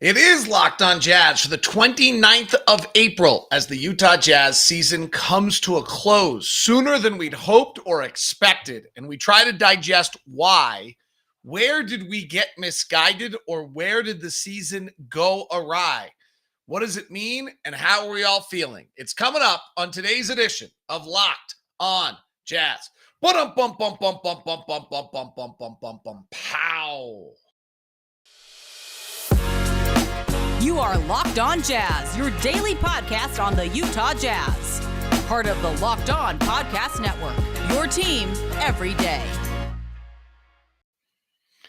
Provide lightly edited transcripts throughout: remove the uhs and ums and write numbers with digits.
It is Locked on Jazz for the 29th of April as the Utah Jazz season comes to a close sooner than we'd hoped or expected. And we try to digest why. Where did we get misguided, or where did the season go awry? What does it mean, and how are we all feeling? It's coming up on today's edition of Locked on Jazz. Bum bum bum bum bum bum bum bum bum bum bum bum bum pow. You are Locked on Jazz, your daily podcast on the Utah Jazz. Part of the Locked on Podcast Network, your team every day.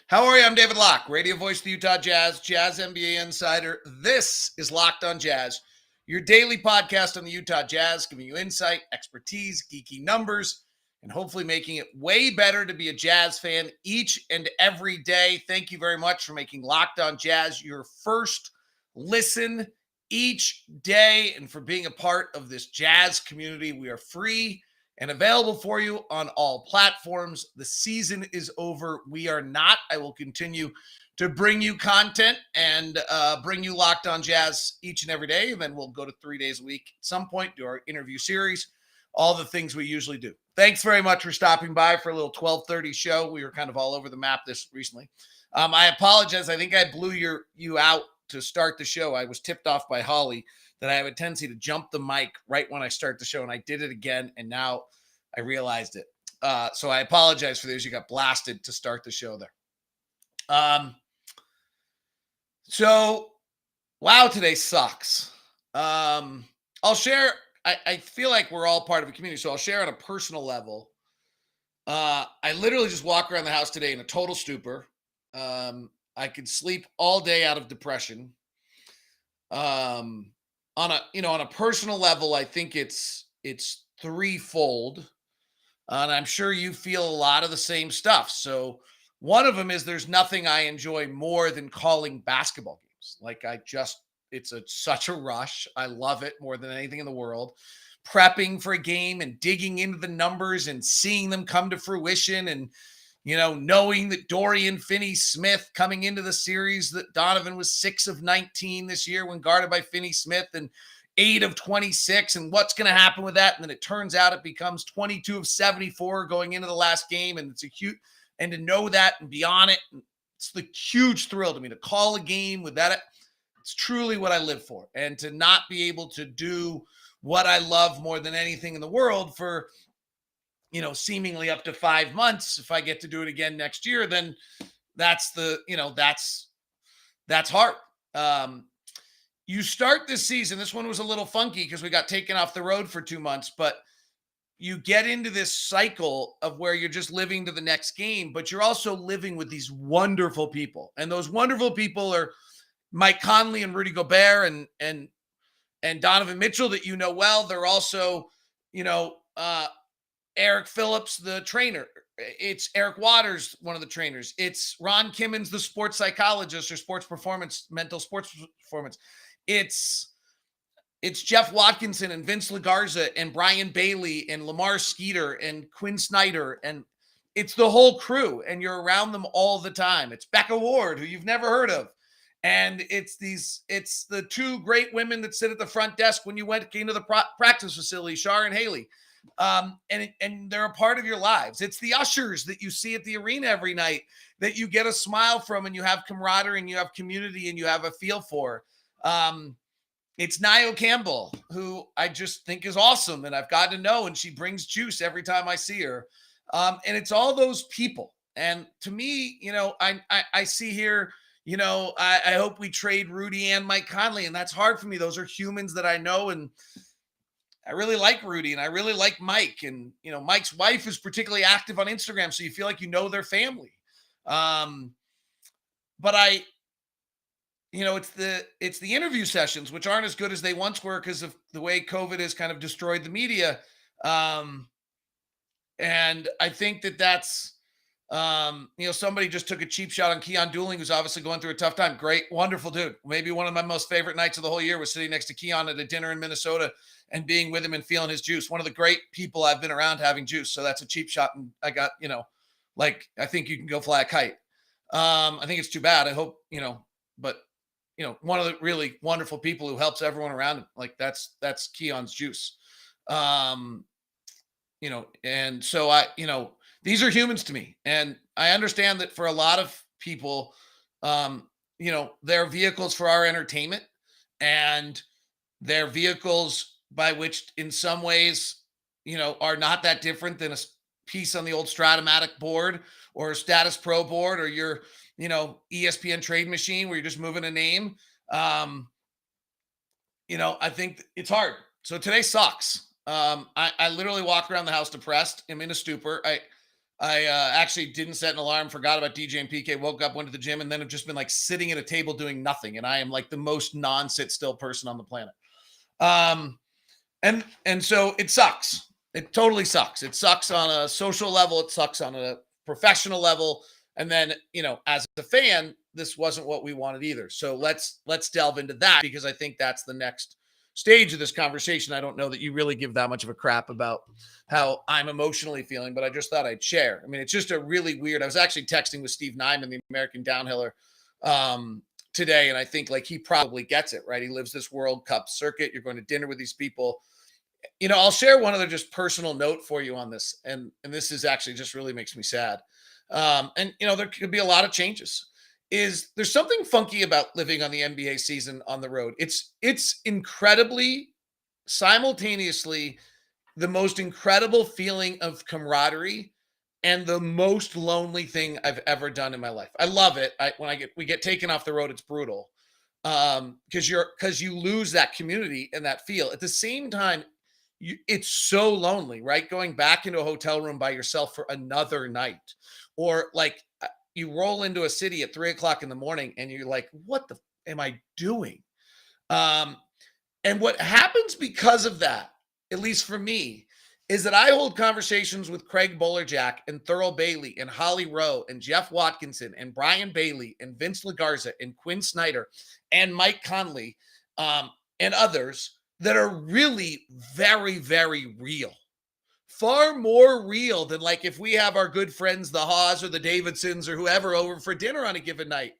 How are you? I'm David Locke, radio voice of the Utah Jazz, Jazz NBA insider. This is Locked on Jazz, your daily podcast on the Utah Jazz, giving you insight, expertise, geeky numbers, and hopefully making it way better to be a Jazz fan each and every day. Thank you very much for making Locked on Jazz your first listen each day, and for being a part of this Jazz community. We are free and available for you on all platforms. The season is over. We are not. I will continue to bring you content and bring you Locked on Jazz each and every day, and then we'll go to 3 days a week at some point, do our interview series, all the things we usually do. Thanks very much for stopping by for a little 12:30 show. We were kind of all over the map this recently. I apologize. I think I blew you out to start the show. I was tipped off by Holly that I have a tendency to jump the mic right when I start the show, and I did it again, and now I realized it. So I apologize for this. You got blasted to start the show there. So, wow, today sucks. I'll share. I feel like we're all part of a community, so I'll share on a personal level. I literally just walk around the house today in a total stupor. I could sleep all day out of depression. On a personal level, I think it's threefold, and I'm sure you feel a lot of the same stuff. So one of them is there's nothing I enjoy more than calling basketball games. It's such a rush. I love it more than anything in the world. Prepping for a game and digging into the numbers and seeing them come to fruition, and knowing that Dorian Finney-Smith coming into the series, that Donovan was 6 of 19 this year when guarded by Finney-Smith, and 8 of 26, and what's going to happen with that. And then it turns out it becomes 22 of 74 going into the last game. And and to know that and be on it, it's the huge thrill to me to call a game with that. It's truly what I live for. And to not be able to do what I love more than anything in the world for seemingly up to 5 months. If I get to do it again next year, then that's hard. You start this season. This one was a little funky because we got taken off the road for 2 months, but you get into this cycle of where you're just living to the next game, but you're also living with these wonderful people. And those wonderful people are Mike Conley and Rudy Gobert and Donovan Mitchell that you know well. They're also, Eric Phillips, the trainer. It's Eric Waters, one of the trainers. It's Ron Kimmons, the sports psychologist or mental sports performance. It's Jeff Watkinson and Vince LaGarza and Brian Bailey and Lamar Skeeter and Quinn Snyder. And it's the whole crew, and you're around them all the time. It's Becca Ward, who you've never heard of. And it's the two great women that sit at the front desk when you came to the practice facility, Shar and Haley. And they're a part of your lives. It's the ushers that you see at the arena every night that you get a smile from, and you have camaraderie and you have community and you have a feel for. It's Nio Campbell, who I just think is awesome, and I've gotten to know, and she brings juice every time I see her. And it's all those people. And to me, I see here, I hope we trade Rudy and Mike Conley, and that's hard for me. Those are humans that I know, and I really like Rudy, and I really like Mike. And, Mike's wife is particularly active on Instagram, so you feel like you know their family. But it's the interview sessions, which aren't as good as they once were because of the way COVID has kind of destroyed the media. And I think that's, somebody just took a cheap shot on Keon Dooling, who's obviously going through a tough time. Great, wonderful dude. Maybe one of my most favorite nights of the whole year was sitting next to Keon at a dinner in Minnesota and being with him and feeling his juice. One of the great people I've been around having juice. So that's a cheap shot. And I got, I think you can go fly a kite. I think it's too bad. I hope, but one of the really wonderful people who helps everyone around him. Like that's Keon's juice. And so these are humans to me. And I understand that for a lot of people, they're vehicles for our entertainment, and they're vehicles by which in some ways, are not that different than a piece on the old Stratomatic board or a Status Pro board or your, ESPN trade machine where you're just moving a name. I think it's hard. So today sucks. I literally walk around the house depressed. I'm in a stupor. I actually didn't set an alarm, forgot about DJ and PK, woke up, went to the gym, and then have just been like sitting at a table doing nothing. And I am like the most non-sit still person on the planet. And so it sucks. It totally sucks. It sucks on a social level. It sucks on a professional level. And then, as a fan, this wasn't what we wanted either. So let's delve into that, because I think that's the next stage of this conversation. I don't know that you really give that much of a crap about how I'm emotionally feeling, but I just thought I'd share. I mean, it's just a really weird, I was actually texting with Steve Nyman, the American downhiller, today. And I think like he probably gets it, right? He lives this World Cup circuit. You're going to dinner with these people. I'll share one other just personal note for you on this. And this is actually just really makes me sad. There could be a lot of changes. There's something funky about living on the NBA season on the road. It's incredibly simultaneously the most incredible feeling of camaraderie and the most lonely thing I've ever done in my life. I love it. We get taken off the road, it's brutal. Because you lose that community and that feel. At the same time, it's so lonely, right? Going back into a hotel room by yourself for another night, or like you roll into a city at 3:00 in the morning and you're like, what the am I doing? And what happens because of that, at least for me, is that I hold conversations with Craig Bolerjack and Thurl Bailey and Holly Rowe and Jeff Watkinson and Brian Bailey and Vince LaGarza and Quinn Snyder and Mike Conley and others that are really very, very real. Far more real than like if we have our good friends, the Haws or the Davidsons or whoever over for dinner on a given night.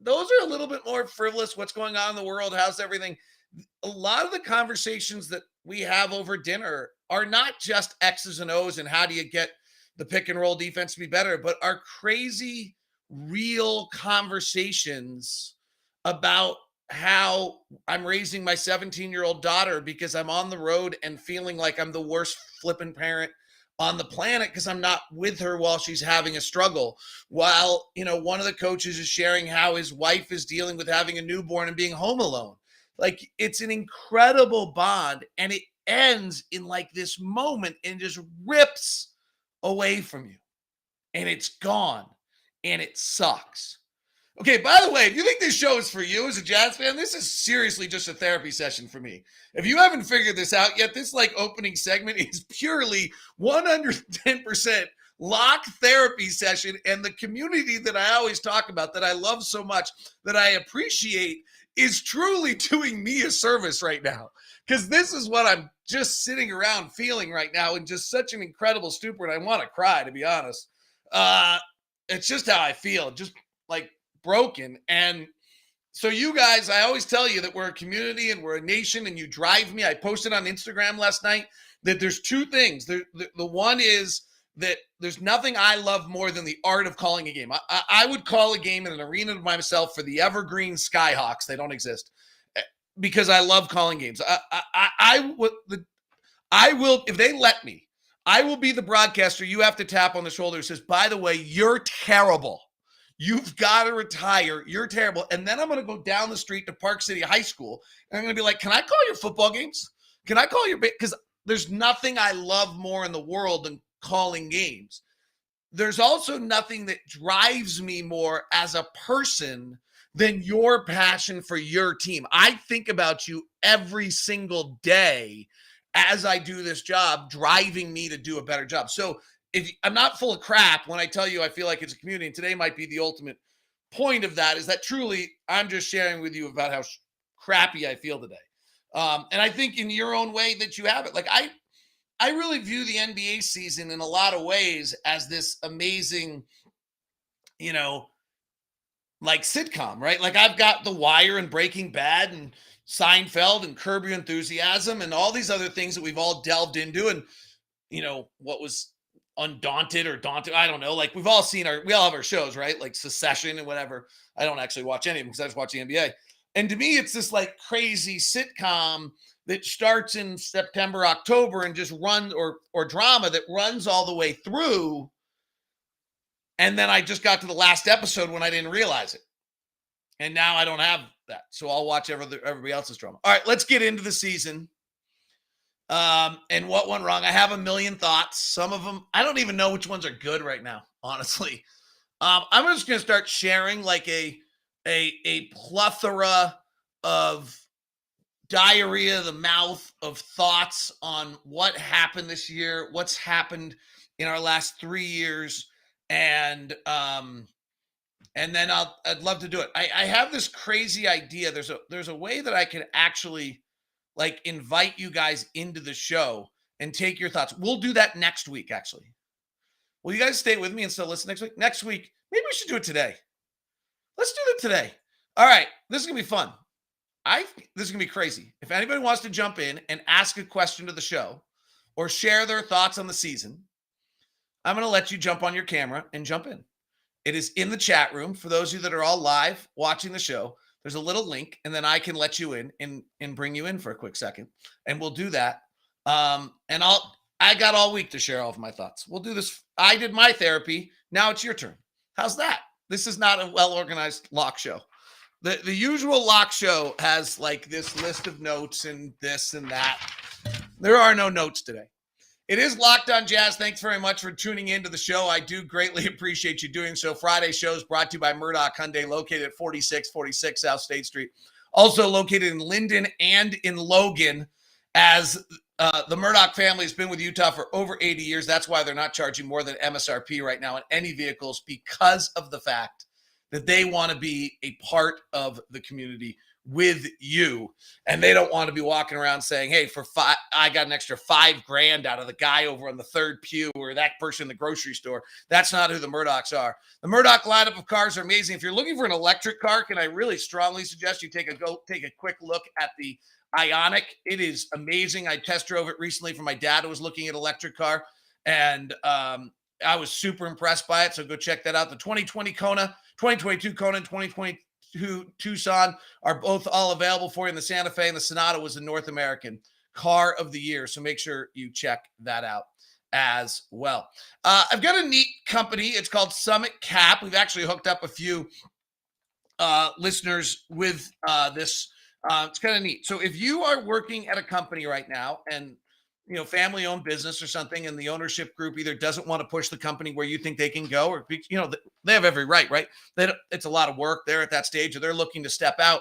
Those are a little bit more frivolous. What's going on in the world? How's everything? A lot of the conversations that we have over dinner are not just X's and O's and how do you get the pick and roll defense to be better, but are crazy, real conversations about how I'm raising my 17-year-old daughter because I'm on the road and feeling like I'm the worst flipping parent on the planet because I'm not with her while she's having a struggle. While, one of the coaches is sharing how his wife is dealing with having a newborn and being home alone. Like, it's an incredible bond, and it ends in like this moment and just rips away from you. And it's gone, and it sucks. Okay, by the way, if you think this show is for you as a Jazz fan, this is seriously just a therapy session for me. If you haven't figured this out yet, this like opening segment is purely 110% Locke therapy session, and the community that I always talk about that I love so much, that I appreciate, is truly doing me a service right now. Because this is what I'm just sitting around feeling right now in just such an incredible stupor, and I want to cry, to be honest. It's just how I feel, just like broken. And so you guys, I always tell you that we're a community and we're a nation, and you drive me. I posted on Instagram last night that there's two things. The one is that there's nothing I love more than the art of calling a game. I would call a game in an arena by myself for the evergreen Skyhawks. They don't exist, because I love calling games. I will, if they let me, I will be the broadcaster you have to tap on the shoulder who says, by the way, you're terrible. You've got to retire. You're terrible. And then I'm going to go down the street to Park City High School, and I'm going to be like, can I call your football games? Can I call your, because there's nothing I love more in the world than calling games. There's also nothing that drives me more as a person than your passion for your team. I think about you every single day as I do this job, driving me to do a better job. So if I'm not full of crap when I tell you I feel like it's a community, and today might be the ultimate point of that, is that truly I'm just sharing with you about how crappy I feel today. And I think in your own way that you have it. Like I really view the NBA season in a lot of ways as this amazing, like sitcom, right? Like I've got The Wire and Breaking Bad and Seinfeld and Curb Your Enthusiasm and all these other things that we've all delved into. And, what was Undaunted or Daunted, I don't know. Like we all have our shows, right? Like Succession and whatever. I don't actually watch any of them because I just watch the NBA. And to me, it's this like crazy sitcom that starts in September, October, and just runs or drama that runs all the way through. And then I just got to the last episode when I didn't realize it. And now I don't have that. So I'll watch everybody else's drama. All right, let's get into the season. And what went wrong. I have a million thoughts. Some of them, I don't even know which ones are good right now, honestly. I'm just going to start sharing like a plethora of diarrhea of the mouth of thoughts on what happened this year, what's happened in our last 3 years. And then I'd love to do it. I have this crazy idea. There's a way that I can actually like invite you guys into the show and take your thoughts. We'll do that next week, actually. Will you guys stay with me and still listen next week? Next week, maybe we should do it today. Let's do it today. All right, this is gonna be fun. This is gonna be crazy. If anybody wants to jump in and ask a question to the show or share their thoughts on the season, I'm gonna let you jump on your camera and jump in. It is in the chat room. For those of you that are all live watching the show, there's a little link, and then I can let you in and bring you in for a quick second, and we'll do that. And I got all week to share all of my thoughts. We'll do this. I did my therapy. Now it's your turn. How's that? This is not a well-organized Locke show. The usual Locke show has like this list of notes and this and that. There are no notes today. It is Locked On Jazz. Thanks very much for tuning into the show. I do greatly appreciate you doing so. Friday shows brought to you by Murdoch Hyundai, located at 4646 South State Street. Also located in Linden and in Logan, as the Murdoch family has been with Utah for over 80 years. That's why they're not charging more than MSRP right now on any vehicles, because of the fact that they want to be a part of the community with you, and they don't want to be walking around saying, hey, I got an extra $5,000 out of the guy over on the third pew or that person in the grocery store. That's not who the Murdochs are. The Murdoch lineup of cars are amazing. If you're looking for an electric car, can I really strongly suggest you take a quick look at the Ionic. It is amazing. I test drove it recently for my dad who was looking at electric car, and I was super impressed by it. So go check that out. The 2020 Kona, 2022 Kona, and 2022 Tucson are both all available for you. And the Santa Fe and the Sonata was the North American Car of the Year. So make sure you check that out as well. I've got a neat company. It's called Summit Cap. We've actually hooked up a few listeners with this. It's kind of neat. So if you are working at a company right now and family-owned business or something, and the ownership group either doesn't want to push the company where you think they can go, or they have every right? It's a lot of work. They're at that stage, or they're looking to step out.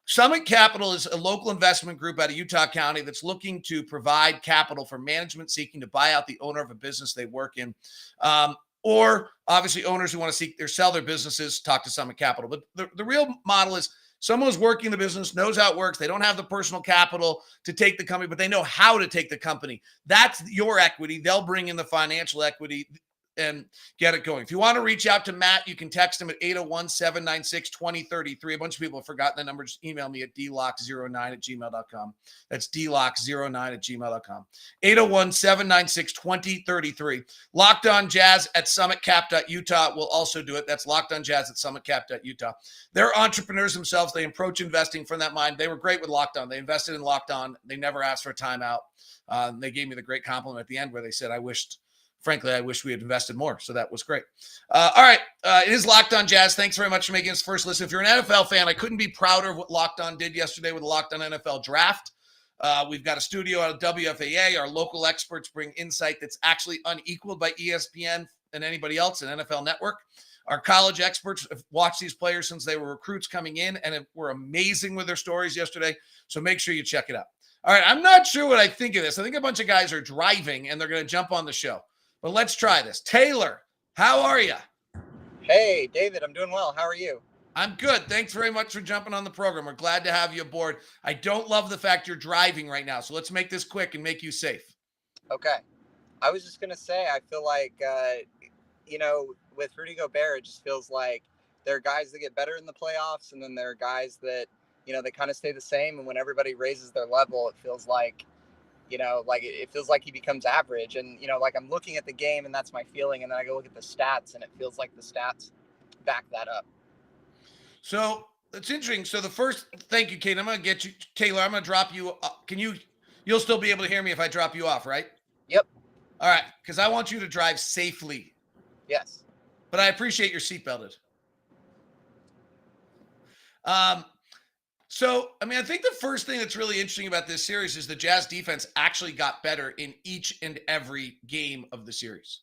Summit Capital is a local investment group out of Utah County that's looking to provide capital for management seeking to buy out the owner of a business they work in, or obviously owners who want to seek or sell their businesses. Talk to Summit Capital. But the real model is someone who's working the business, knows how it works. They don't have the personal capital to take the company, but they know how to take the company. That's your equity. They'll bring in the financial equity and get it going. If you want to reach out to Matt, you can text him at 801-796-2033. A bunch of people have forgotten the number. Just email me at dlock09@gmail.com. That's dlock09@gmail.com. 801-796-2033. Locked On Jazz at summitcap.utah will also do it. That's Locked On Jazz at summitcap.utah. They're entrepreneurs themselves. They approach investing from that mind. They were great with Locked On. They invested in Locked On. They never asked for a timeout. They gave me the great compliment at the end where they said, I wish we had invested more. So that was great. All right. It is Locked On Jazz. Thanks very much for making us first listen. If you're an NFL fan, I couldn't be prouder of what Locked On did yesterday with the Locked On NFL Draft. We've got a studio out of WFAA. Our local experts bring insight that's actually unequaled by ESPN and anybody else in NFL Network. Our college experts have watched these players since they were recruits coming in and were amazing with their stories yesterday. So make sure you check it out. All right. I'm not sure what I think of this. I think a bunch of guys are driving and they're going to jump on the show. But let's try this. Taylor, how are you? Hey, David, I'm doing well. How are you? I'm good. Thanks very much for jumping on the program. We're glad to have you aboard. I don't love the fact you're driving right now, so let's make this quick and make you safe. Okay. I was just going to say, I feel like, with Rudy Gobert, it just feels like there are guys that get better in the playoffs, and then there are guys that, they kind of stay the same. And when everybody raises their level, it feels like, it feels like he becomes average. And, like I'm looking at the game and that's my feeling. And then I go look at the stats and it feels like the stats back that up. So it's interesting. So thank you, Kate. I'm going to get you, Taylor, I'm going to drop you. You'll still be able to hear me if I drop you off, right? Yep. All right. Because I want you to drive safely. Yes. But I appreciate your seatbelted. So, I think the first thing that's really interesting about this series is the Jazz defense actually got better in each and every game of the series.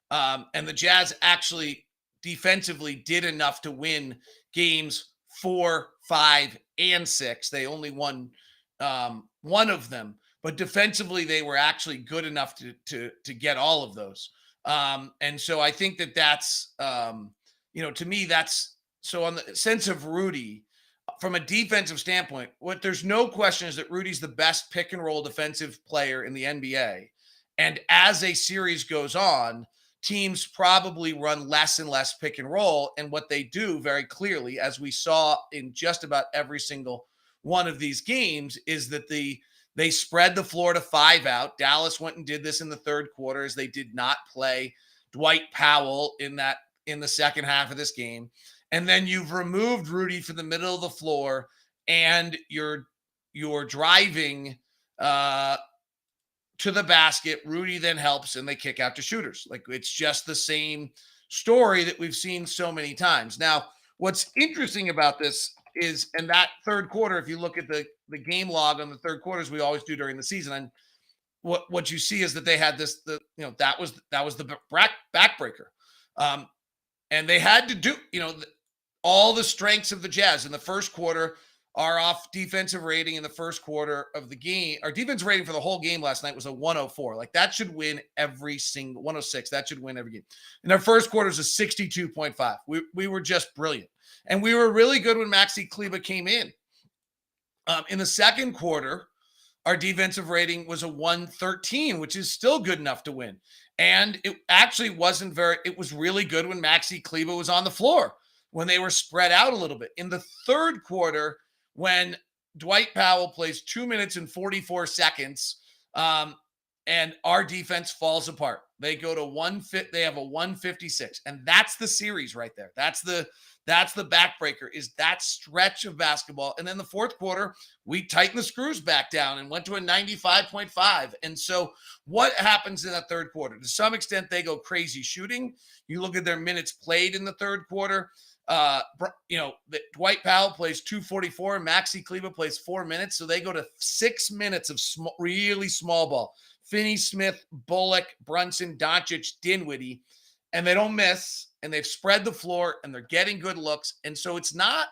And the Jazz actually defensively did enough to win games 4, 5, and 6. They only won one of them, but defensively they were actually good enough to get all of those. And so I think that's to me, that's so on the sense of Rudy. From a defensive standpoint, what there's no question is that Rudy's the best pick and roll defensive player in the NBA. And as a series goes on, teams probably run less and less pick and roll. And what they do very clearly, as we saw in just about every single one of these games, is that they spread the floor to 5 out. Dallas went and did this in the third quarter, as they did not play Dwight Powell in the second half of this game. And then you've removed Rudy from the middle of the floor, and you're driving to the basket. Rudy then helps, and they kick out to shooters. Like, it's just the same story that we've seen so many times. Now, what's interesting about this is, in that third quarter, if you look at the game log on the third quarter, as we always do during the season, and what you see is that they had that was the backbreaker. And they had to do, all the strengths of the Jazz in the first quarter. Our off defensive rating in the first quarter of the game, our defensive rating for the whole game last night was a 104. Like, that should win every single 106. That should win every game. And our first quarter is a 62.5. We were just brilliant. And we were really good when Maxi Kleber came in. In the second quarter, our defensive rating was a 113, which is still good enough to win. And it actually it was really good when Maxi Kleber was on the floor, when they were spread out a little bit. In the third quarter, when Dwight Powell plays 2 minutes and 44 seconds, and our defense falls apart. They go to they have a 156. And that's the series right there. That's the backbreaker, is that stretch of basketball. And then the fourth quarter, we tightened the screws back down and went to a 95.5. And so what happens in that third quarter? To some extent, they go crazy shooting. You look at their minutes played in the third quarter. Dwight Powell plays 244. Maxi Kleber plays 4 minutes. So they go to 6 minutes of really small ball. Finney-Smith, Bullock, Brunson, Doncic, Dinwiddie, and they don't miss, and they've spread the floor, and they're getting good looks. And so it's not,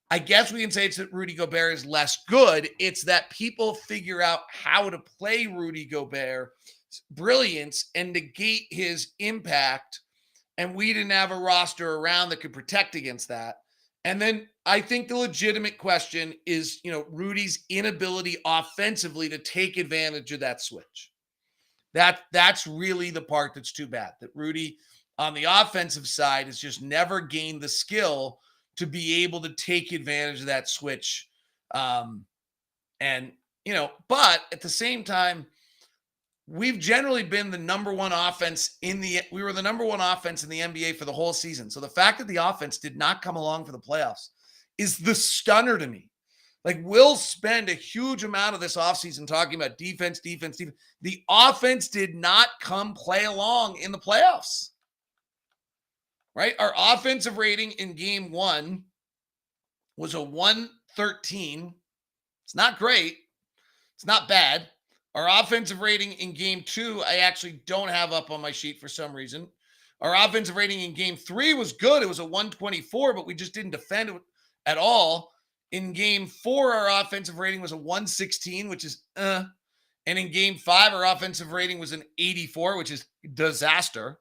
I guess we can say it's that Rudy Gobert is less good. It's that people figure out how to play Rudy Gobert's brilliance and negate his impact. And we didn't have a roster around that could protect against that. And then I think the legitimate question is, Rudy's inability offensively to take advantage of that switch. That's really the part that's too bad, that Rudy on the offensive side has just never gained the skill to be able to take advantage of that switch. But at the same time, we've generally been the number one offense we were the number one offense in the NBA for the whole season. So the fact that the offense did not come along for the playoffs is the stunner to me. Like, we'll spend a huge amount of this offseason talking about defense. The offense did not come play along in the playoffs, right? Our offensive rating in game 1 was a 113. It's not great. It's not bad. Our offensive rating in game 2, I actually don't have up on my sheet for some reason. Our offensive rating in game 3 was good. It was a 124, but we just didn't defend it at all. In game 4, our offensive rating was a 116, which is And in game 5, our offensive rating was an 84, which is disaster.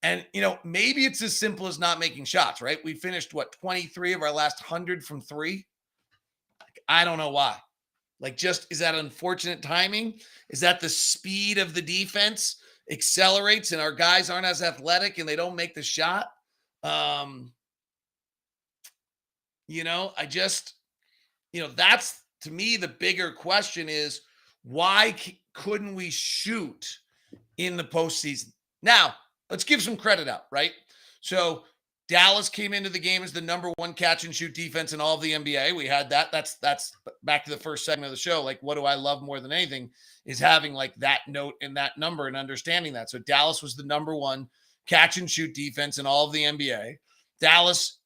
And, maybe it's as simple as not making shots, right? We finished, 23 of our last 100 from 3? I don't know why. Is that unfortunate timing? Is that the speed of the defense accelerates and our guys aren't as athletic and they don't make the shot? I just, that's to me the bigger question is why couldn't we shoot in the postseason? Now, let's give some credit out, right? So Dallas came into the game as the number one catch and shoot defense in all of the NBA. We had that. That's back to the first segment of the show. Like, what do I love more than anything is having like that note and that number and understanding that. So Dallas was the number one catch and shoot defense in all of the NBA. Dallas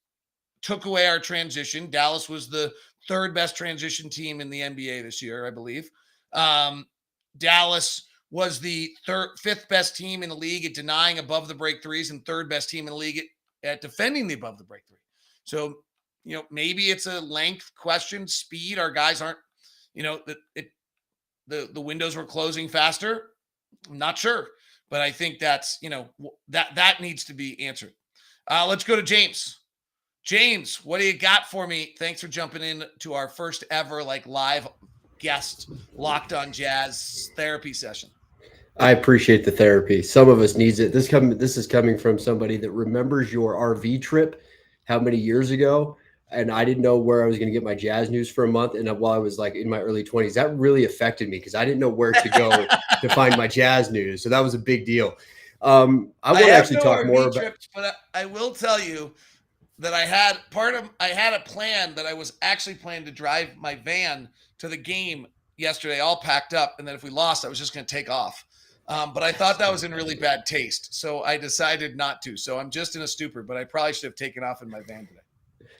took away our transition. Dallas was the third best transition team in the NBA this year, I believe. Dallas was the fifth best team in the league at denying above the break threes and third best team in the league at defending the above the break three. So, maybe it's a length question, speed. Our guys aren't, the windows were closing faster. I'm not sure, but I think that's, that needs to be answered. Let's go to James. James, what do you got for me? Thanks for jumping in to our first ever live guest Locked on Jazz therapy session. I appreciate the therapy. Some of us needs it. This is coming from somebody that remembers your RV trip, how many years ago, and I didn't know where I was going to get my Jazz news for a month. And while I was in my early 20s, that really affected me because I didn't know where to go to find my Jazz news. So that was a big deal. I want to actually talk more about trips, but I will tell you that I had a plan that I was actually planning to drive my van to the game yesterday, all packed up. And then if we lost, I was just going to take off. But I thought that was in really bad taste. So I decided not to. So I'm just in a stupor, but I probably should have taken off in my van today.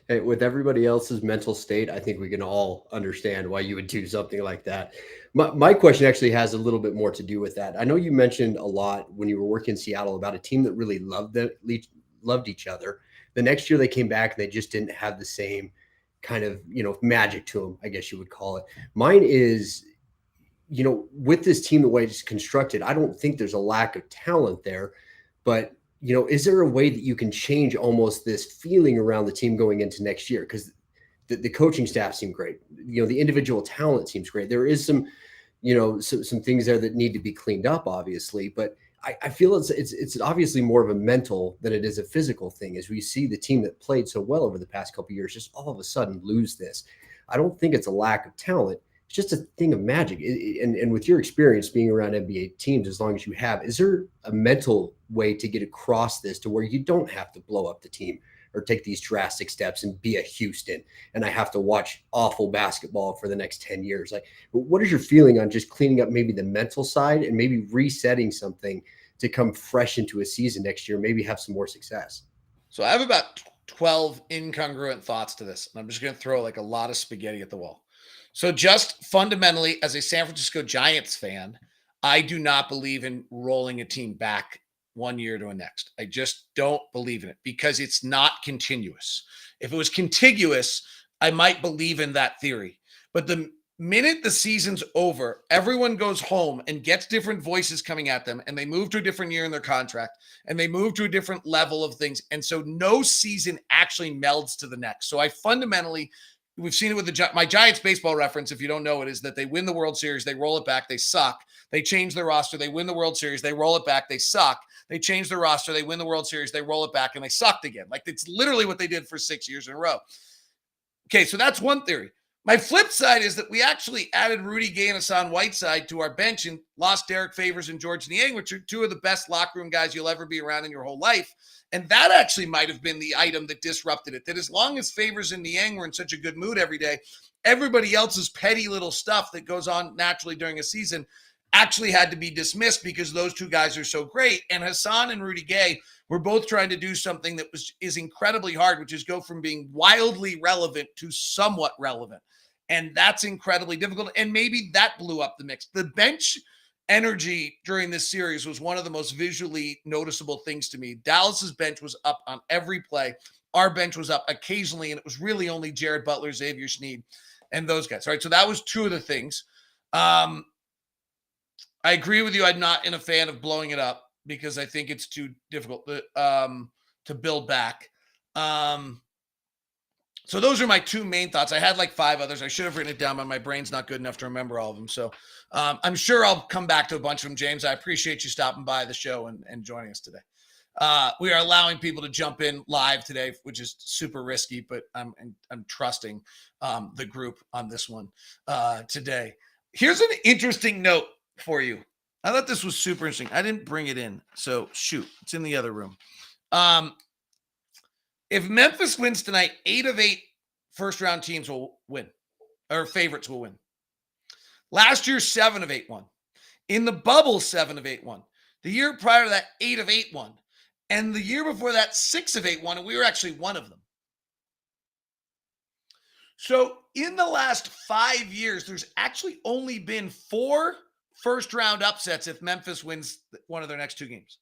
Hey, with everybody else's mental state, I think we can all understand why you would do something like that. My question actually has a little bit more to do with that. I know you mentioned a lot when you were working in Seattle about a team that really loved each other. The next year they came back and they just didn't have the same kind of, magic to them, I guess you would call it. Mine is, with this team, the way it's constructed, I don't think there's a lack of talent there, but, is there a way that you can change almost this feeling around the team going into next year? Because the coaching staff seem great. The individual talent seems great. There is some things there that need to be cleaned up, obviously, but I feel it's obviously more of a mental than it is a physical thing, as we see the team that played so well over the past couple of years just all of a sudden lose this. I don't think it's a lack of talent. It's just a thing of magic. And with your experience being around NBA teams, as long as you have, is there a mental way to get across this to where you don't have to blow up the team or take these drastic steps and be a Houston and I have to watch awful basketball for the next 10 years? What is your feeling on just cleaning up maybe the mental side and maybe resetting something to come fresh into a season next year, maybe have some more success? So I have about 12 incongruent thoughts to this. And I'm just going to throw a lot of spaghetti at the wall. So just fundamentally, as a San Francisco Giants fan, I do not believe in rolling a team back one year to the next. I just don't believe in it because it's not continuous. If it was contiguous, I might believe in that theory. But the minute the season's over, everyone goes home and gets different voices coming at them, and they move to a different year in their contract, and they move to a different level of things. And so no season actually melds to the next. So I fundamentally... We've seen it with my Giants baseball reference. If you don't know it, is that they win the World Series, they roll it back, they suck. They change their roster, they win the World Series, they roll it back, they suck. They change their roster, they win the World Series, they roll it back, and they sucked again. It's literally what they did for 6 years in a row. Okay, so that's one theory. My flip side is that we actually added Rudy Gay and Hassan Whiteside to our bench and lost Derek Favors and George Niang, which are two of the best locker room guys you'll ever be around in your whole life. And that actually might have been the item that disrupted it. That as long as Favors and Niang were in such a good mood every day, everybody else's petty little stuff that goes on naturally during a season actually had to be dismissed because those two guys are so great. And Hassan and Rudy Gay were both trying to do something that is incredibly hard, which is go from being wildly relevant to somewhat relevant. And that's incredibly difficult. And maybe that blew up the mix. The bench energy during this series was one of the most visually noticeable things to me. Dallas's bench was up on every play. Our bench was up occasionally, and it was really only Jared Butler, Xavier Sneed, and those guys. All right, so that was two of the things. I agree with you. I'm not a fan of blowing it up because I think it's too difficult to build back. So those are my two main thoughts. I had 5 others. I should have written it down, but my brain's not good enough to remember all of them. So I'm sure I'll come back to a bunch of them, James. I appreciate you stopping by the show and joining us today. We are allowing people to jump in live today, which is super risky, but I'm trusting the group on this one today. Here's an interesting note for you. I thought this was super interesting. I didn't bring it in, so shoot, it's in the other room. If Memphis wins tonight, 8 of 8 first-round teams will win, or favorites will win. Last year, 7 of 8 won. In the bubble, 7 of 8 won. The year prior to that, 8 of 8 won. And the year before that, 6 of 8 won, and we were actually one of them. So in the last 5 years, there's actually only been 4 first-round upsets if Memphis wins one of their next 2 games.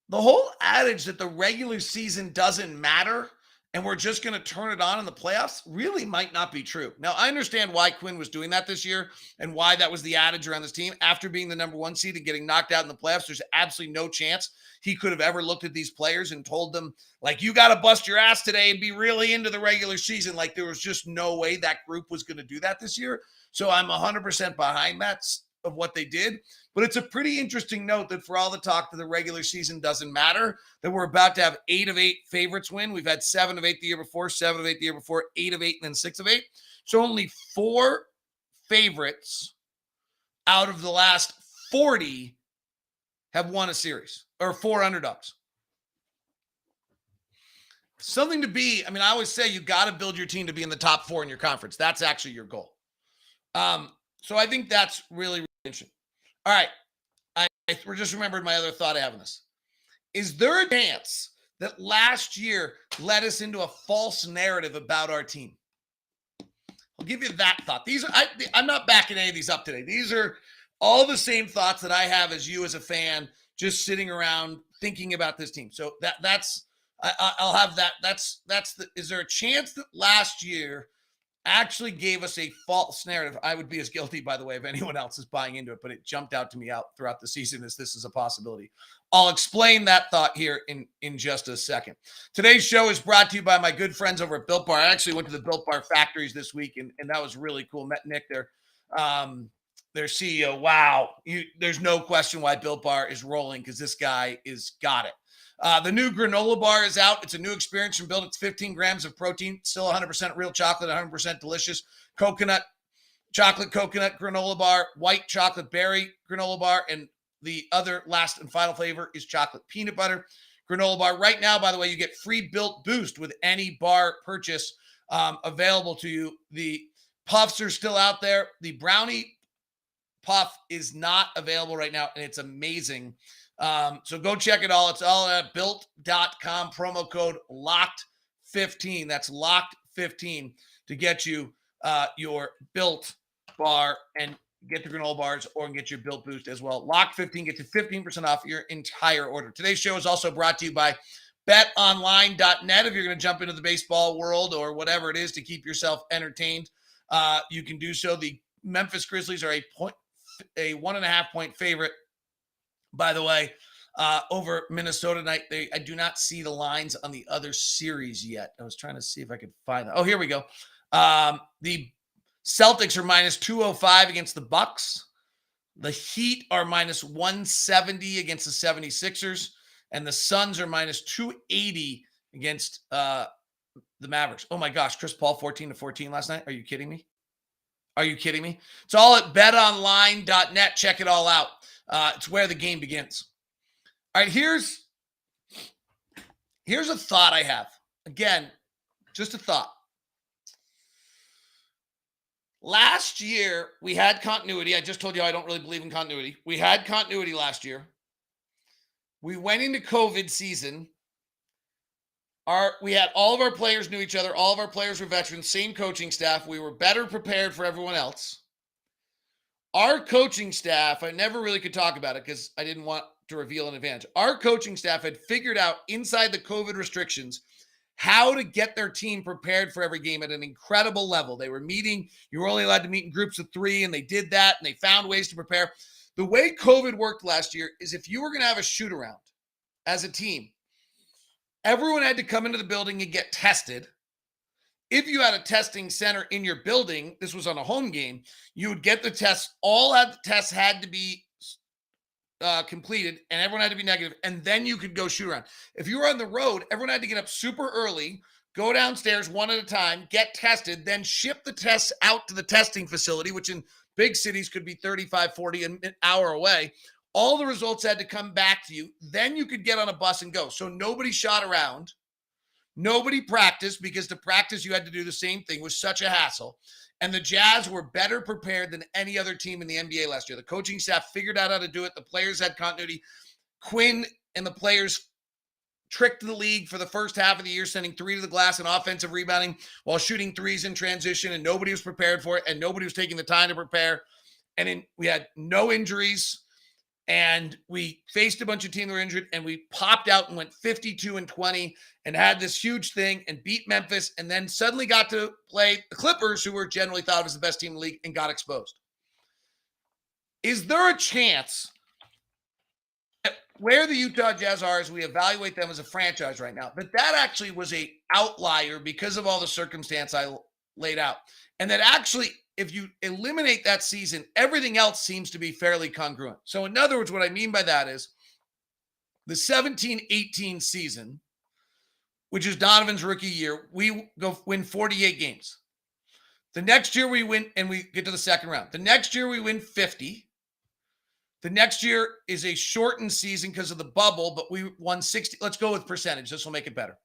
The whole adage that the regular season doesn't matter and we're just going to turn it on in the playoffs really might not be true. Now, I understand why Quinn was doing that this year and why that was the adage around this team. After being the number 1 seed and getting knocked out in the playoffs, there's absolutely no chance he could have ever looked at these players and told them, like, you got to bust your ass today and be really into the regular season. Like, there was just no way that group was going to do that this year. So I'm 100% behind that of what they did. But it's a pretty interesting note that for all the talk that the regular season doesn't matter, that we're about to have 8 of 8 favorites win. We've had 7 of 8 the year before, 7 of 8 the year before, 8 of 8, and then 6 of 8. So only 4 favorites out of the last 40 have won a series, or 4 underdogs. Something to be, I mean, I always say you got to build your team to be in the top 4 in your conference. That's actually your goal. So I think that's really, really interesting. All right. I just remembered my other thought I have on this. Is there a chance that last year led us into a false narrative about our team? I'll give you that thought. I'm not backing any of these up today. These are all the same thoughts that I have as you as a fan, just sitting around thinking about this team. So I'll have that. Is there a chance that last year actually gave us a false narrative? I would be as guilty, by the way, if anyone else is buying into it, but it jumped out to me out throughout the season as this is a possibility. I'll explain that thought here in just a second. Today's show is brought to you by my good friends over at Built Bar. I actually went to the Built Bar factories this week, and that was really cool. Met Nick there, their CEO. Wow. There's no question why Built Bar is rolling, because this guy is got it. The new granola bar is out. It's a new experience from Built. It's 15 grams of protein, still 100% real chocolate, 100% delicious. Chocolate coconut granola bar, white chocolate berry granola bar, and the other last and final flavor is chocolate peanut butter granola bar. Right now, by the way, you get free Built Boost with any bar purchase available to you. The puffs are still out there. The brownie puff is not available right now, and it's amazing. So go check it all. It's all at built.com, promo code LOCKED15. That's LOCKED15 to get you your Built bar and get the granola bars, or get your Built Boost as well. LOCKED15 gets you 15% off your entire order. Today's show is also brought to you by betonline.net. If you're going to jump into the baseball world or whatever it is to keep yourself entertained, you can do so. The Memphis Grizzlies are a 1.5 point favorite, by the way, over Minnesota tonight. I do not see the lines on the other series yet. I was trying to see if I could find that. Oh, here we go. The Celtics are minus 205 against the Bucks. The Heat are minus 170 against the 76ers. And the Suns are minus 280 against the Mavericks. Oh my gosh, Chris Paul 14-14 last night. Are you kidding me? Are you kidding me? It's all at betonline.net. Check it all out. It's where the game begins. All right, here's a thought I have. Again, just a thought. Last year, we had continuity. I just told you I don't really believe in continuity. We had continuity last year. We went into COVID season. We had all of our players knew each other. All of our players were veterans, same coaching staff. We were better prepared for everyone else. Our coaching staff, I never really could talk about it because I didn't want to reveal an advantage. Our coaching staff had figured out inside the COVID restrictions how to get their team prepared for every game at an incredible level. They were meeting. You were only allowed to meet in groups of 3, and they did that, and they found ways to prepare. The way COVID worked last year is if you were going to have a shoot around as a team, everyone had to come into the building and get tested. If you had a testing center in your building, this was on a home game, you would get the tests. All of the tests had to be completed, and everyone had to be negative, and then you could go shoot around. If you were on the road, everyone had to get up super early, go downstairs one at a time, get tested, then ship the tests out to the testing facility, which in big cities could be 35, 40 an hour away. All the results had to come back to you. Then you could get on a bus and go. So nobody shot around. Nobody practiced, because to practice you had to do the same thing. It was such a hassle. And the Jazz were better prepared than any other team in the NBA last year. The coaching staff figured out how to do it. The players had continuity. Quinn and the players tricked the league for the first half of the year, sending 3 to the glass and offensive rebounding while shooting threes in transition, and nobody was prepared for it, and nobody was taking the time to prepare. And we had no injuries. And we faced a bunch of teams that were injured, and we popped out and went 52-20 and had this huge thing and beat Memphis, and then suddenly got to play the Clippers, who were generally thought of as the best team in the league, and got exposed. Is there a chance that where the Utah Jazz are as we evaluate them as a franchise right now, that actually was a outlier because of all the circumstance I laid out, and that actually, if you eliminate that season, everything else seems to be fairly congruent. So in other words, what I mean by that is the 17-18 season, which is Donovan's rookie year, we go win 48 games. The next year we win and we get to the second round. The next year we win 50. The next year is a shortened season because of the bubble, but we won 60. Let's go with percentage. This will make it better.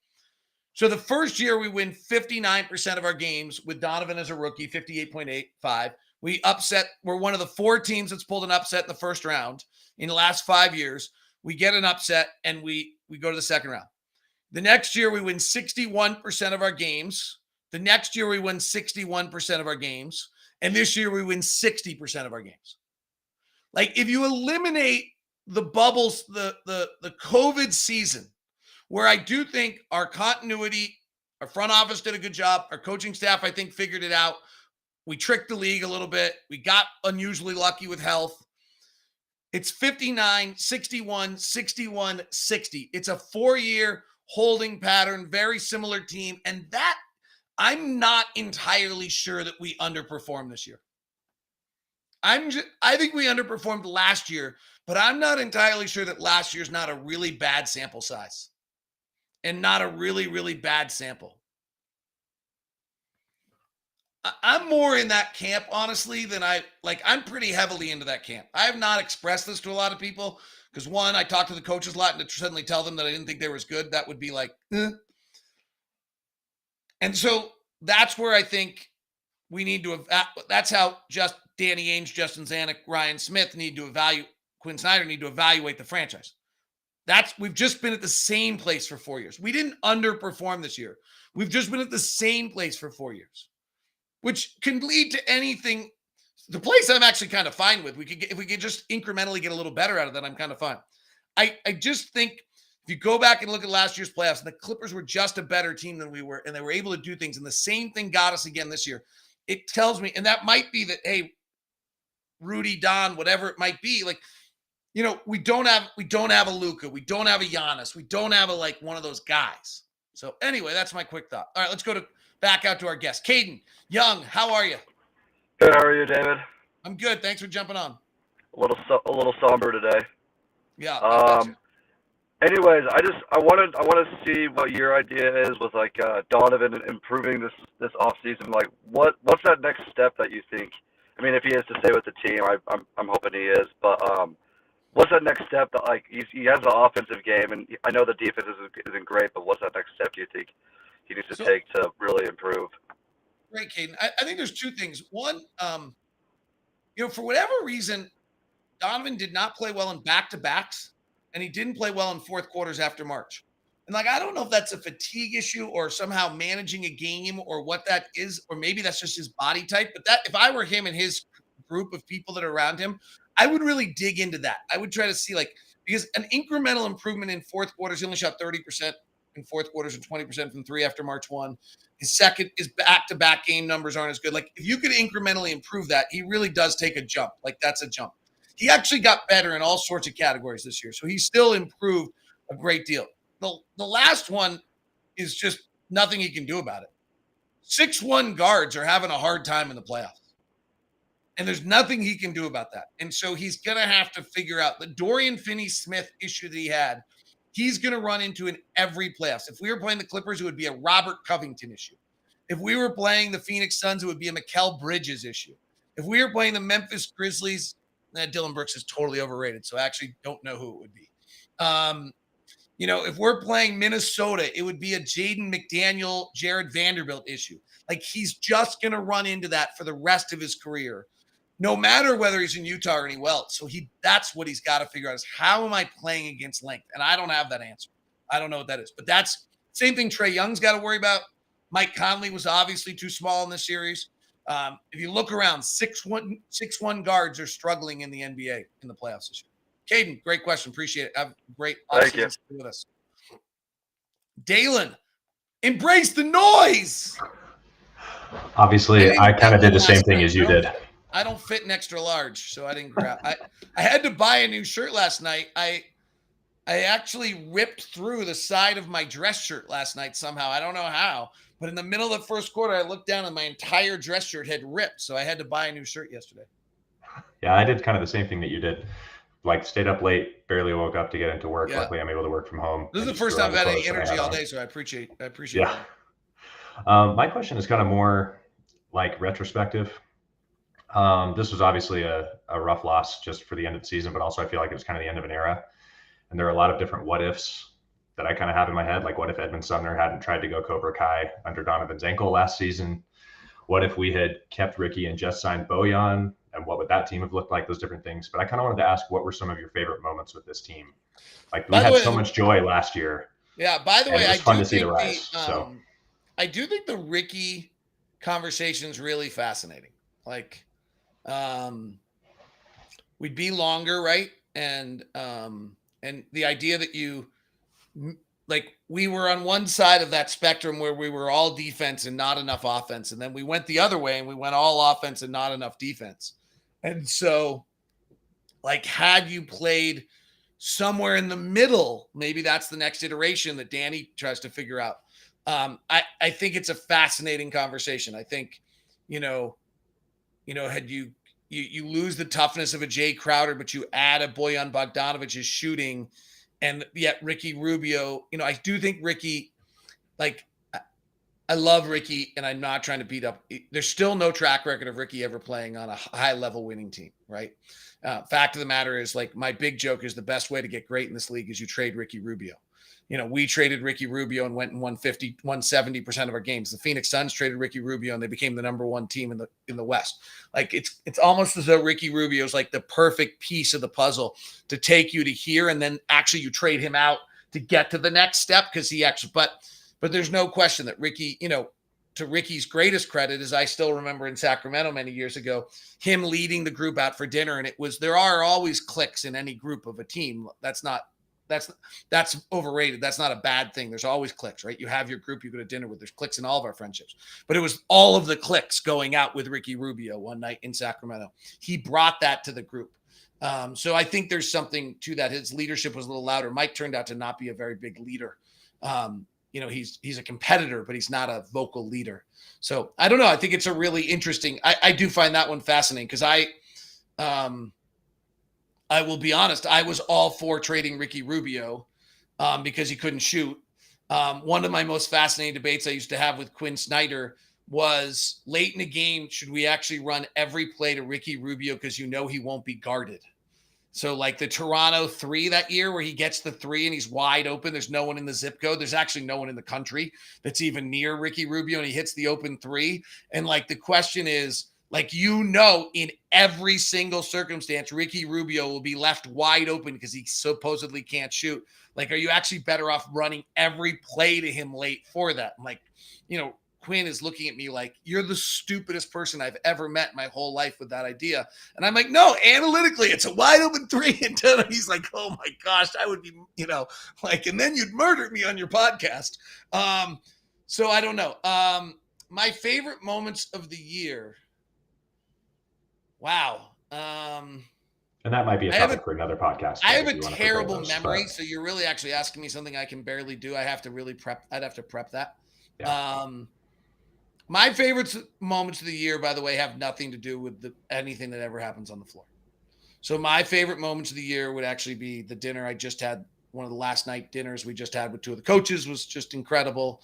So the first year we win 59% of our games with Donovan as a rookie, 58.85. We're one of the 4 teams that's pulled an upset in the first round in the last 5 years. We get an upset and we go to the second round. The next year we win 61% of our games. The next year we win 61% of our games. And this year we win 60% of our games. Like, if you eliminate the bubbles, the COVID season, where I do think our continuity, our front office did a good job. Our coaching staff, I think, figured it out. We tricked the league a little bit. We got unusually lucky with health. It's 59, 61, 61, 60. It's a 4-year holding pattern, very similar team. And that, I'm not entirely sure that we underperformed this year. I think we underperformed last year, but I'm not entirely sure that last year's not a really bad sample size. And not a really, really bad sample. I'm more in that camp, honestly, than I'm pretty heavily into that camp. I have not expressed this to a lot of people because, one, I talk to the coaches a lot, and to suddenly tell them that I didn't think they were as good, that would be like, eh. And so that's where I think we need to, that's how just Danny Ainge, Justin Zanuck, Ryan Smith Quinn Snyder need to evaluate the franchise. We've just been at the same place for 4 years. We didn't underperform this year. We've just been at the same place for 4 years, which can lead to anything. The place I'm actually kind of fine with. If we could just incrementally get a little better out of that, I'm kind of fine. I just think if you go back and look at last year's playoffs, and the Clippers were just a better team than we were, and they were able to do things, and the same thing got us again this year. It tells me, and that might be that, hey, Rudy, Don, whatever it might be, like, you know, we don't have a Luka. We don't have a Giannis. We don't have one of those guys. So anyway, that's my quick thought. All right, let's go back out to our guest. Caden Young, how are you? Good. How are you, David? I'm good. Thanks for jumping on. A little somber today. Yeah. Anyways, I want to see what your idea is with Donovan improving this off season. Like, what's that next step that you think? I mean, if he is to stay with the team, I'm hoping he is. But what's that next step that he has the offensive game, and I know the defense isn't great, but what's that next step do you think he needs to take to really improve? Great, Caden. I think there's 2 things. One, for whatever reason, Donovan did not play well in back-to-backs, and he didn't play well in fourth quarters after March. And I don't know if that's a fatigue issue or somehow managing a game or what that is, or maybe that's just his body type. But that, if I were him and his group of people that are around him, I would really dig into that. I would try to see because an incremental improvement in fourth quarters, he only shot 30% in fourth quarters and 20% from 3 after March 1. His back-to-back game numbers aren't as good. If you could incrementally improve that, he really does take a jump. That's a jump. He actually got better in all sorts of categories this year. So he still improved a great deal. The last one is just nothing he can do about it. 6'1" guards are having a hard time in the playoffs. And there's nothing he can do about that. And so he's going to have to figure out the Dorian Finney-Smith issue that he had. He's going to run into in every playoffs. If we were playing the Clippers, it would be a Robert Covington issue. If we were playing the Phoenix Suns, it would be a Mikal Bridges issue. If we were playing the Memphis Grizzlies, Dylan Brooks is totally overrated, so I actually don't know who it would be. If we're playing Minnesota, it would be a Jaden McDaniel, Jared Vanderbilt issue. Like, he's just going to run into that for the rest of his career, no matter whether he's in Utah or anywhere else. So that's what he's got to figure out is, how am I playing against length? And I don't have that answer. I don't know what that is. But that's same thing Trae Young's got to worry about. Mike Conley was obviously too small in this series. If you look around, 6'1" guards are struggling in the NBA in the playoffs this year. Caden, great question. Appreciate it. Have a great offseason with us. Dalen, embrace the noise. Obviously, I kind of did the same thing as you did. I don't fit an extra large, so I didn't grab. I had to buy a new shirt last night. I actually ripped through the side of my dress shirt last night somehow. I don't know how, but in the middle of the first quarter, I looked down and my entire dress shirt had ripped, so I had to buy a new shirt yesterday. Yeah, I did kind of the same thing that you did. Like, stayed up late, barely woke up to get into work. Yeah. Luckily, I'm able to work from home. This is the first time I've had any energy all day, so I appreciate yeah. My question is kind of more like retrospective. This was obviously a rough loss just for the end of the season, but also I feel like it was kind of the end of an era. And there are a lot of different what ifs that I kind of have in my head. Like, what if Edmund Sumner hadn't tried to go Cobra Kai under Donovan's ankle last season? What if we had kept Ricky and just signed Bojan? And what would that team have looked like? Those different things. But I kind of wanted to ask, what were some of your favorite moments with this team? Like, we had so much joy last year. Yeah. By the way, it was fun to see the rise. I do think the Ricky conversation is really fascinating. Like, we'd be longer, right? And the idea that we were on one side of that spectrum where we were all defense and not enough offense. And then we went the other way and we went all offense and not enough defense. And so, like, had you played somewhere in the middle, maybe that's the next iteration that Danny tries to figure out. I think it's a fascinating conversation. I think, had you lose the toughness of a Jay Crowder, but you add a Bojan Bogdanovich's shooting, and yet Ricky Rubio, I do think Ricky, like, I love Ricky, and I'm not trying to beat up. There's still no track record of Ricky ever playing on a high-level winning team, right? Fact of the matter is, like, my big joke is the best way to get great in this league is you trade Ricky Rubio. We traded Ricky Rubio and went and won 70% of our games. The Phoenix Suns traded Ricky Rubio and they became the number one team in the West. Like, it's almost as though Ricky Rubio is like the perfect piece of the puzzle to take you to here, and then actually you trade him out to get to the next step because he actually. But there's no question that Ricky, to Ricky's greatest credit is I still remember in Sacramento many years ago him leading the group out for dinner, and there are always cliques in any group of a team. That's overrated. That's not a bad thing. There's always cliques, right? You have your group you go to dinner with. There's cliques in all of our friendships. But it was all of the cliques going out with Ricky Rubio one night in Sacramento. He brought that to the group. So I think there's something to that. His leadership was a little louder. Mike turned out to not be a very big leader. He's a competitor, but he's not a vocal leader. So I don't know. I think it's a really interesting. I do find that one fascinating because I will be honest, I was all for trading Ricky Rubio because he couldn't shoot. One of my most fascinating debates I used to have with Quinn Snyder was late in the game, should we actually run every play to Ricky Rubio because he won't be guarded? So like the Toronto 3 that year where he gets the 3 and he's wide open. There's no one in the zip code. There's actually no one in the country that's even near Ricky Rubio, and he hits the open 3. And like the question is, like, in every single circumstance, Ricky Rubio will be left wide open because he supposedly can't shoot. Like, are you actually better off running every play to him late for that? I'm like, Quinn is looking at me like, you're the stupidest person I've ever met in my whole life with that idea. And I'm like, no, analytically, it's a wide open 3. And he's like, oh my gosh, I would be, and then you'd murder me on your podcast. So I don't know. My favorite moments of the year. Wow. And that might be a topic for another podcast. I have a terrible memory, so you're really actually asking me something I can barely do. I'd have to prep that. Yeah. My favorite moments of the year, by the way, have nothing to do with anything that ever happens on the floor. So my favorite moments of the year would actually be the dinner I just had. One of the last night dinners we just had with two of the coaches was just incredible.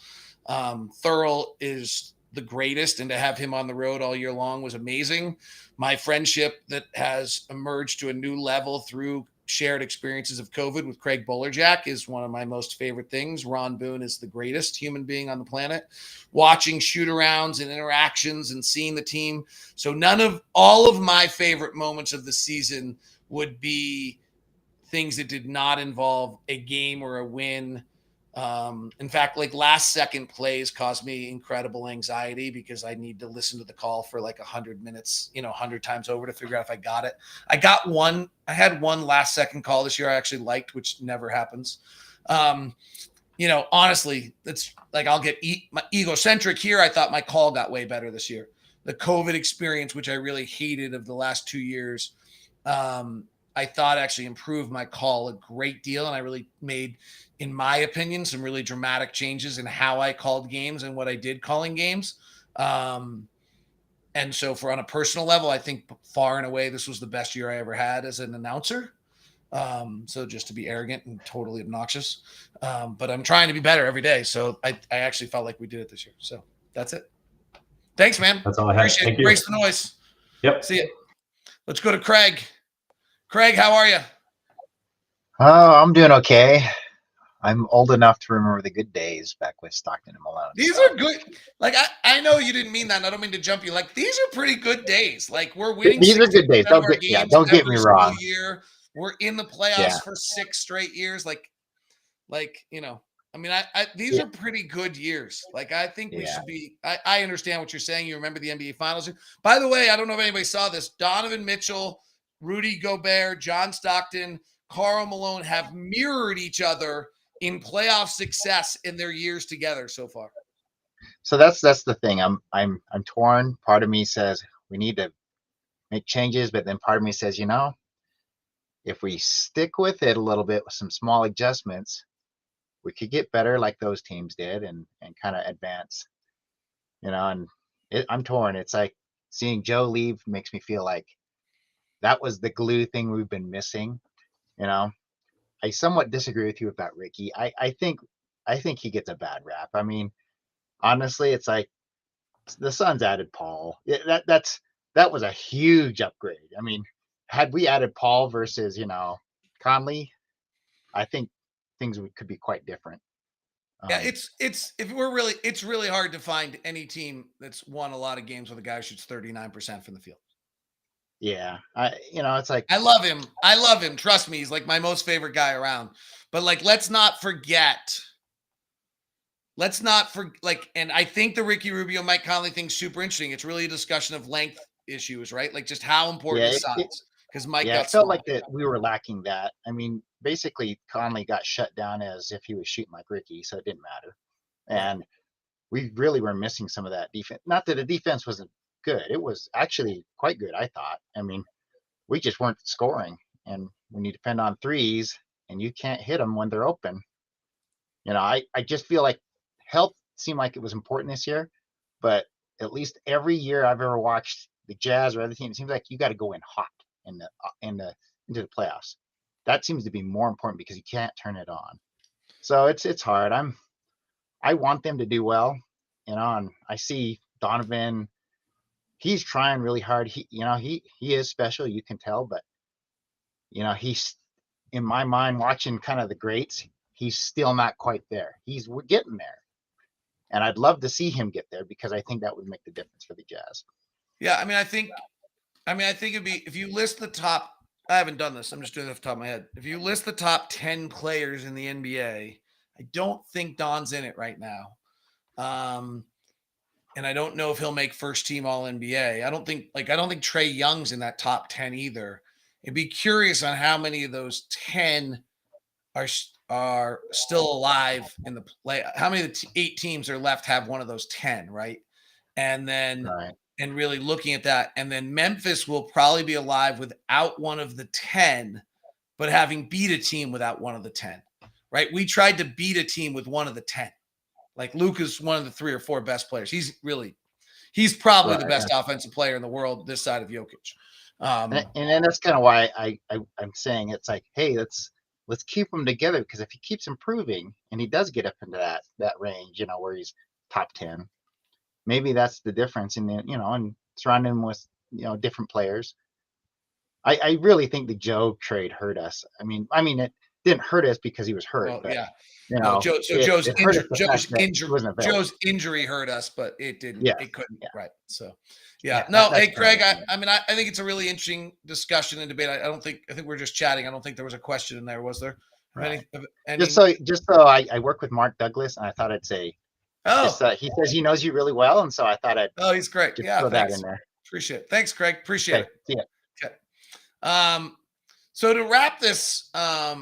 Thurl is the greatest, and to have him on the road all year long was amazing. My friendship that has emerged to a new level through shared experiences of COVID with Craig Bolerjack is one of my most favorite things. Ron Boone is the greatest human being on the planet. Watching shoot-arounds and interactions and seeing the team. So all of my favorite moments of the season would be things that did not involve a game or a win. In fact, like last second plays caused me incredible anxiety because I need to listen to the call for like 100 minutes, 100 times over to figure out if I got it. I had one last second call this year I actually liked, which never happens. Honestly, it's like I'll get my egocentric here. I thought my call got way better this year. The COVID experience, which I really hated of the last 2 years, I thought actually improved my call a great deal. And I really made, in my opinion, some really dramatic changes in how I called games and what I did calling games. And so on a personal level, I think far and away, this was the best year I ever had as an announcer. So just to be arrogant and totally obnoxious. But I'm trying to be better every day. So I actually felt like we did it this year. So that's it. Thanks, man. That's all I have. Appreciate Thank it. you. Embrace the noise. Yep. See you. Let's go to Craig. Craig, how are you? Oh, I'm doing okay. I'm old enough to remember the good days back with Stockton and Malone. These are good. Like, I know you didn't mean that, and I don't mean to jump you. Like, these are pretty good days. Like, we're winning. These are good days. Don't get me wrong. Year. We're in the playoffs for 6 straight years. These are pretty good years. Like, I think we should be. I understand what you're saying. You remember the NBA Finals. By the way, I don't know if anybody saw this. Donovan Mitchell, Rudy Gobert, John Stockton, Karl Malone have mirrored each other in playoff success in their years together so far. So that's the thing. I'm torn. Part of me says we need to make changes, but then part of me says, if we stick with it a little bit with some small adjustments, we could get better like those teams did and kind of advance. I'm torn. It's like seeing Joe leave makes me feel like that was the glue thing we've been missing. I somewhat disagree with you about Ricky. I think he gets a bad rap. I mean, honestly, it's like the Suns added Paul. That was a huge upgrade. I mean, had we added Paul versus Conley, I think things could be quite different. It's really hard to find any team that's won a lot of games with a guy who shoots 39% from the field. Yeah, it's like I love him. Trust me, he's like my most favorite guy around. But let's not forget. And I think the Ricky Rubio, Mike Conley thing's super interesting. It's really a discussion of length issues, right? Like just how important is size? Because Mike got felt like that we were lacking that. I mean, basically Conley got shut down as if he was shooting like Ricky, so it didn't matter. And we really were missing some of that defense. Not that the defense wasn't good. It was actually quite good, I thought. I mean, we just weren't scoring. And when you depend on threes and you can't hit them when they're open, I just feel like health seemed like it was important this year. But at least every year I've ever watched the Jazz or other teams, it seems like you got to go in hot into the playoffs. That seems to be more important because you can't turn it on. So it's hard. I want them to do well, and I see Donovan. He's trying really hard. He is special. You can tell, but he's in my mind watching kind of the greats. He's still not quite there. We're getting there, and I'd love to see him get there because I think that would make the difference for the Jazz. Yeah, I think it'd be if you list the top. I haven't done this. I'm just doing it off the top of my head. If you list the top 10 players in the NBA, I don't think Don's in it right now. And I don't know if he'll make first team all NBA. I don't think Trae Young's in that top 10 either. It'd be curious on how many of those 10 are still alive in the play. How many of the 8 teams are left have one of those 10, right? And then and really looking at that. And then Memphis will probably be alive without one of the 10, but having beat a team without one of the 10, right? We tried to beat a team with one of the 10. Like Luka's one of the 3 or 4 best players. He's really He's probably Right, the best offensive player in the world this side of Jokic. and that's kind of why I'm saying it's like, hey, let's keep him together, because if he keeps improving and he does get up into that range, where he's top 10, maybe that's the difference in the, and surround him with different players. I really think the Joe trade hurt us. I mean it didn't hurt us because he was hurt, Well, but yeah. No, Joe's it hurt us the fact that he injury. wasn't available. Joe's injury hurt us, but it didn't. Yeah, It couldn't. yeah. Right. So, Yeah, No, that's hey, Craig. kind of I think it's a really interesting discussion and debate. I think we're just chatting. I don't think there was a question in there, was there? right. Any, Just so I work with Mark Douglas, and I thought I'd say, he says he knows you really well, and so I thought I'd he's great. just Yeah, throw thanks. that in there. Appreciate it. Thanks, Craig. Appreciate Okay, it. see ya. Okay. So to wrap this, I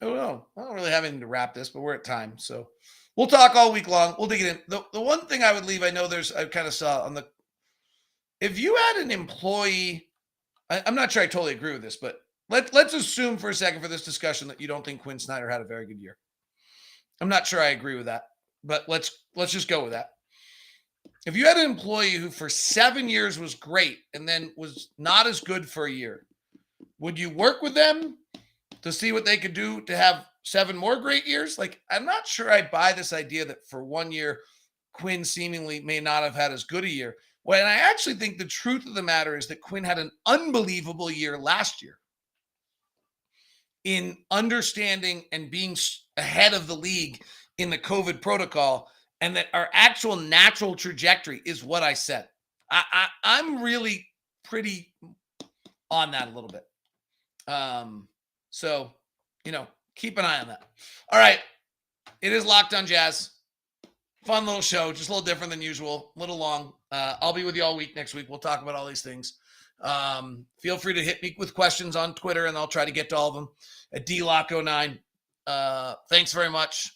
don't know. I don't really have anything to wrap this, but we're at time. So we'll talk all week long. We'll dig it in. The one thing I would leave, I kind of saw on if you had an employee, I'm not sure I totally agree with this, but let's assume for a second for this discussion that you don't think Quinn Snyder had a very good year. I'm not sure I agree with that, but let's just go with that. If you had an employee who for 7 years was great and then was not as good for a year, would you work with them to see what they could do to have 7 more great years? Like, I'm not sure I buy this idea that for 1 year, Quinn seemingly may not have had as good a year. When I actually think the truth of the matter is that Quinn had an unbelievable year last year in understanding and being ahead of the league in the COVID protocol, and that our actual natural trajectory is what I said. I'm really pretty on that a little bit. So, keep an eye on that. All right. It is Locked on Jazz. Fun little show, just a little different than usual, a little long. I'll be with you all week next week. We'll talk about all these things. Feel free to hit me with questions on Twitter, and I'll try to get to all of them at DLock09. Thanks very much.